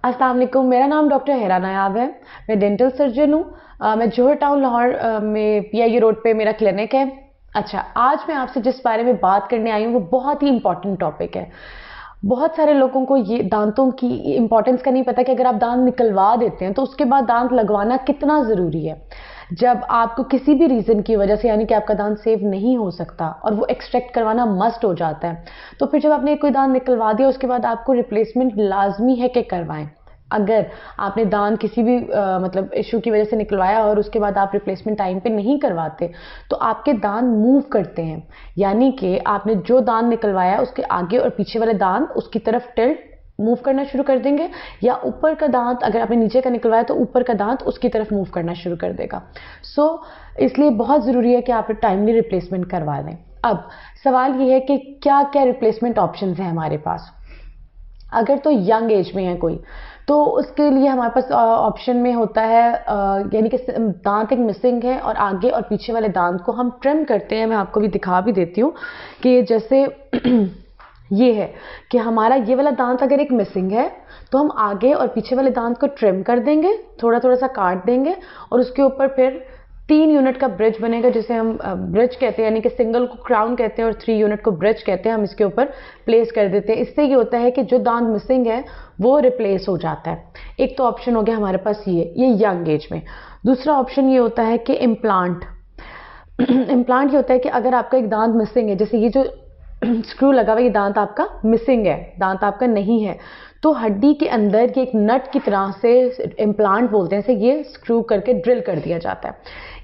अस्सलाम वालेकुम, मेरा नाम डॉक्टर हेरा नायाब है। मैं डेंटल सर्जन हूँ। मैं जोहर टाउन लाहौर में पीआईयू रोड पे मेरा क्लिनिक है। अच्छा, आज मैं आपसे जिस बारे में बात करने आई हूँ वो बहुत ही इम्पॉर्टेंट टॉपिक है। बहुत सारे लोगों को ये दांतों की इम्पोर्टेंस का नहीं पता कि अगर आप दांत निकलवा देते हैं तो उसके बाद दांत लगवाना कितना ज़रूरी है। जब आपको किसी भी रीज़न की वजह से यानी कि आपका दांत सेव नहीं हो सकता और वो एक्सट्रैक्ट करवाना मस्ट हो जाता है, तो फिर जब आपने कोई दांत निकलवा दिया उसके बाद आपको रिप्लेसमेंट लाजमी है कि करवाएं। अगर आपने दांत किसी भी मतलब इशू की वजह से निकलवाया और उसके बाद आप रिप्लेसमेंट टाइम पे नहीं करवाते तो आपके दांत मूव करते हैं, यानी कि आपने जो दांत निकलवाया उसके आगे और पीछे वाले दांत उसकी तरफ टिल्ट मूव करना शुरू कर देंगे, या ऊपर का दांत अगर आपने नीचे का निकलवाया तो ऊपर का दांत उसकी तरफ मूव करना शुरू कर देगा। इसलिए बहुत ज़रूरी है कि आप टाइमली रिप्लेसमेंट करवा लें। अब सवाल ये है कि क्या क्या रिप्लेसमेंट ऑप्शन हैं हमारे पास। अगर तो यंग एज में है कोई, तो उसके लिए हमारे पास ऑप्शन में होता है यानी कि दांत एक मिसिंग है और आगे और पीछे वाले दांत को हम ट्रिम करते हैं। मैं आपको भी दिखा भी देती हूँ कि जैसे ये है कि हमारा ये वाला दांत अगर एक मिसिंग है तो हम आगे और पीछे वाले दांत को ट्रिम कर देंगे, थोड़ा थोड़ा सा काट देंगे और उसके ऊपर फिर 3 यूनिट का ब्रिज बनेगा, जिसे हम ब्रिज कहते हैं, यानी कि सिंगल को क्राउन कहते हैं और 3 यूनिट को ब्रिज कहते हैं। हम इसके ऊपर प्लेस कर देते हैं। इससे ये होता है कि जो दांत मिसिंग है वो रिप्लेस हो जाता है। एक तो ऑप्शन हो गया हमारे पास ये यंग एज में। दूसरा ऑप्शन ये होता है कि इम्प्लांट। इम्प्लांट ये होता है कि अगर आपका एक दांत मिसिंग है, जैसे ये जो स्क्रू लगा हुआ ये दांत आपका मिसिंग है, दांत आपका नहीं है, तो हड्डी के अंदर ये एक नट की तरह से इम्प्लांट बोलते हैं, से ये स्क्रू करके ड्रिल कर दिया जाता है।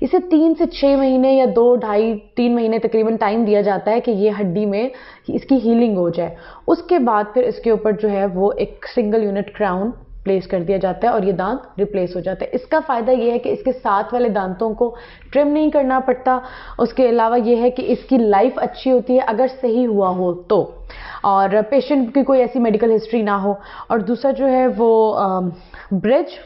इसे 3 से 6 महीने या 2 ढाई 3 महीने तकरीबन टाइम दिया जाता है कि ये हड्डी में इसकी हीलिंग हो जाए। उसके बाद फिर इसके ऊपर जो है वो एक सिंगल यूनिट क्राउन प्लेस कर दिया जाता है और ये दांत रिप्लेस हो जाता है। इसका फ़ायदा ये है कि इसके साथ वाले दांतों को ट्रिम नहीं करना पड़ता। उसके अलावा ये है कि इसकी लाइफ अच्छी होती है अगर सही हुआ हो तो, और पेशेंट की कोई ऐसी मेडिकल हिस्ट्री ना हो। और दूसरा जो है वो ब्रिज,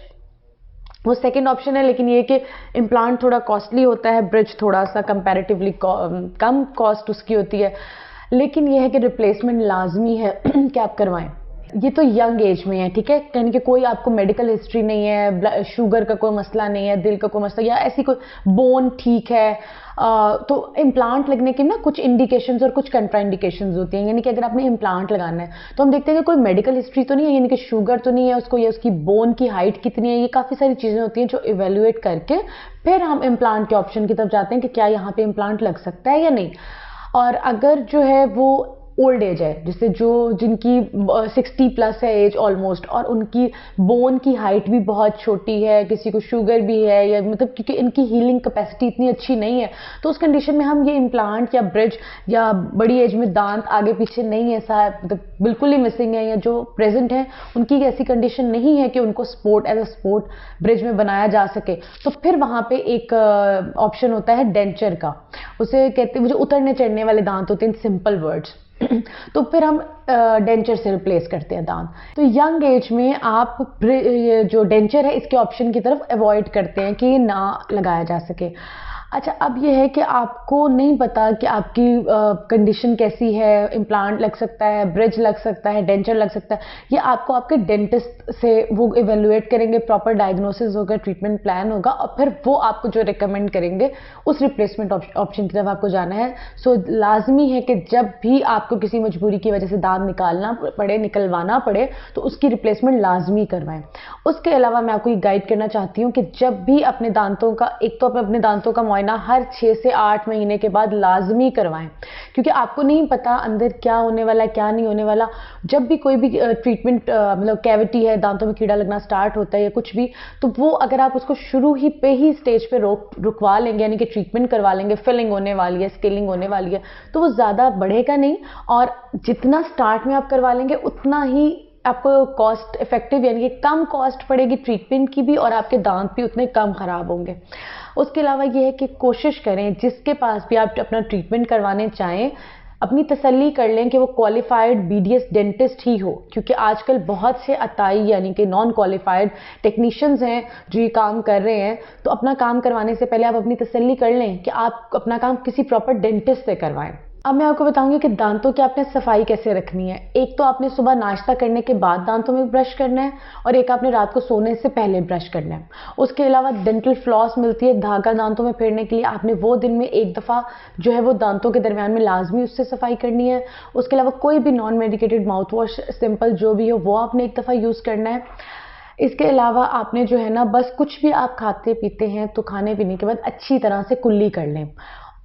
वो सेकेंड ऑप्शन है, लेकिन ये कि इम्प्लांट थोड़ा कॉस्टली होता है, ब्रिज थोड़ा सा कंपैरेटिवली कम कॉस्ट उसकी होती है। लेकिन ये है कि रिप्लेसमेंट लाजमी है कि आप करवाएं। ये तो यंग एज में है, ठीक है, यानी कि कोई आपको मेडिकल हिस्ट्री नहीं है, शुगर का कोई मसला नहीं है, दिल का कोई मसला या ऐसी कोई बोन ठीक है, तो इम्प्लांट लगने के ना कुछ इंडिकेशंस और कुछ कंट्राइंडिकेशंस होती हैं। यानी कि अगर आपने इम्प्लांट लगाना है तो हम देखते हैं कि कोई मेडिकल हिस्ट्री तो नहीं है, यानी कि शुगर तो नहीं है उसको, या उसकी बोन की हाइट कितनी है, ये काफ़ी सारी चीज़ें होती हैं जो इवेल्युएट करके फिर हम इम्प्लांट के ऑप्शन की तरफ जाते हैं कि क्या यहाँ पे इम्प्लांट लग सकता है या नहीं। और अगर जो है वो ओल्ड एज है, जिससे जिनकी 60 प्लस है एज ऑलमोस्ट, और उनकी बोन की हाइट भी बहुत छोटी है, किसी को शुगर भी है, या मतलब क्योंकि इनकी हीलिंग कैपेसिटी इतनी अच्छी नहीं है, तो उस कंडीशन में हम ये इम्प्लांट या ब्रिज, या बड़ी एज में दांत आगे पीछे नहीं है सा मतलब बिल्कुल ही मिसिंग है, या जो प्रेजेंट है उनकी ऐसी कंडीशन नहीं है कि उनको एज अ स्पोर्ट ब्रिज में बनाया जा सके, तो फिर वहाँ पे एक ऑप्शन होता है डेंचर का। उसे कहते हैं, जो उतरने चढ़ने वाले दांत होते हैं, सिंपल वर्ड्स। तो फिर हम डेंचर से रिप्लेस करते हैं दांत। तो यंग एज में आप जो डेंचर है इसके ऑप्शन की तरफ अवॉइड करते हैं कि ये ना लगाया जा सके। अच्छा, अब ये है कि आपको नहीं पता कि आपकी कंडीशन कैसी है, इम्प्लांट लग सकता है, ब्रिज लग सकता है, डेंचर लग सकता है, ये आपको आपके डेंटिस्ट से वो इवेलुएट करेंगे, प्रॉपर डायग्नोसिस होगा, ट्रीटमेंट प्लान होगा, और फिर वो आपको जो रिकमेंड करेंगे उस रिप्लेसमेंट ऑप्शन की तरफ आपको जाना है। लाजमी है कि जब भी आपको किसी मजबूरी की वजह से दांत निकलवाना पड़े तो उसकी रिप्लेसमेंट लाजमी करवाएं। उसके अलावा मैं आपको ये गाइड करना चाहती हूँ कि जब भी अपने दांतों का, एक तो अपने दांतों का मुआयना हर 6 से 8 महीने के बाद लाजमी करवाएं, क्योंकि आपको नहीं पता अंदर क्या होने वाला है, क्या नहीं होने वाला। जब भी कोई भी ट्रीटमेंट मतलब कैविटी है, दांतों में कीड़ा लगना स्टार्ट होता है या कुछ भी, तो वो अगर आप उसको शुरू ही पे ही स्टेज पे रुकवा लेंगे, यानी कि ट्रीटमेंट करवा लेंगे, फिलिंग होने वाली है, स्केलिंग होने वाली है, तो वो ज़्यादा बढ़ेगा नहीं, और जितना स्टार्ट में आप करवा लेंगे उतना ही आपको कॉस्ट इफेक्टिव, यानी कि कम कॉस्ट पड़ेगी ट्रीटमेंट की भी, और आपके दांत भी उतने कम खराब होंगे। उसके अलावा ये है कि कोशिश करें, जिसके पास भी आप अपना ट्रीटमेंट करवाने चाहें, अपनी तसल्ली कर लें कि वो क्वालिफाइड बीडीएस डेंटिस्ट ही हो, क्योंकि आजकल बहुत से अताई यानी कि नॉन क्वालिफाइड टेक्नीशियंस हैं जो ये काम कर रहे हैं। तो अपना काम करवाने से पहले आप अपनी तसल्ली कर लें कि आप अपना काम किसी प्रॉपर डेंटिस्ट से करवाएं। अब मैं आपको बताऊंगी कि दांतों की आपने सफाई कैसे रखनी है। एक तो आपने सुबह नाश्ता करने के बाद दांतों में ब्रश करना है और एक आपने रात को सोने से पहले ब्रश करना है। उसके अलावा डेंटल फ्लॉस मिलती है धागा दांतों में फेरने के लिए, आपने वो दिन में एक दफ़ा जो है वो दांतों के दरमियान में लाजमी उससे सफाई करनी है। उसके अलावा कोई भी non medicated mouth wash simple जो भी हो वो आपने एक दफ़ा यूज़ करना है। इसके अलावा आपने जो है ना बस कुछ भी आप खाते पीते हैं तो खाने पीने के बाद अच्छी तरह से कुल्ली कर लें।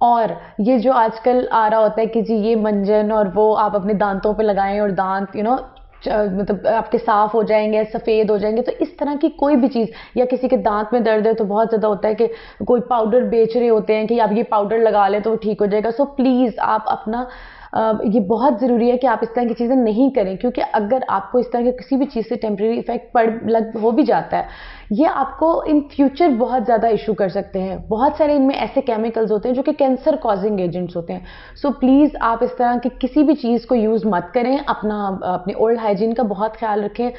और ये जो आजकल आ रहा होता है कि जी ये मंजन और वो आप अपने दांतों पे लगाएं और दांत मतलब आपके साफ हो जाएंगे, सफ़ेद हो जाएंगे, तो इस तरह की कोई भी चीज़, या किसी के दांत में दर्द है तो बहुत ज़्यादा होता है कि कोई पाउडर बेच रहे होते हैं कि आप ये पाउडर लगा लें तो वो ठीक हो जाएगा। सो प्लीज़ आप अपना ये बहुत ज़रूरी है कि आप इस तरह की चीज़ें नहीं करें, क्योंकि अगर आपको इस तरह के किसी भी चीज़ से टेम्प्रेरी इफेक्ट हो भी जाता है, ये आपको इन फ्यूचर बहुत ज़्यादा इशू कर सकते हैं। बहुत सारे इनमें ऐसे केमिकल्स होते हैं जो कि कैंसर कॉजिंग एजेंट्स होते हैं। सो प्लीज़ आप इस तरह की किसी भी चीज़ को यूज़ मत करें। अपने ओरल हाइजीन का बहुत ख्याल रखें।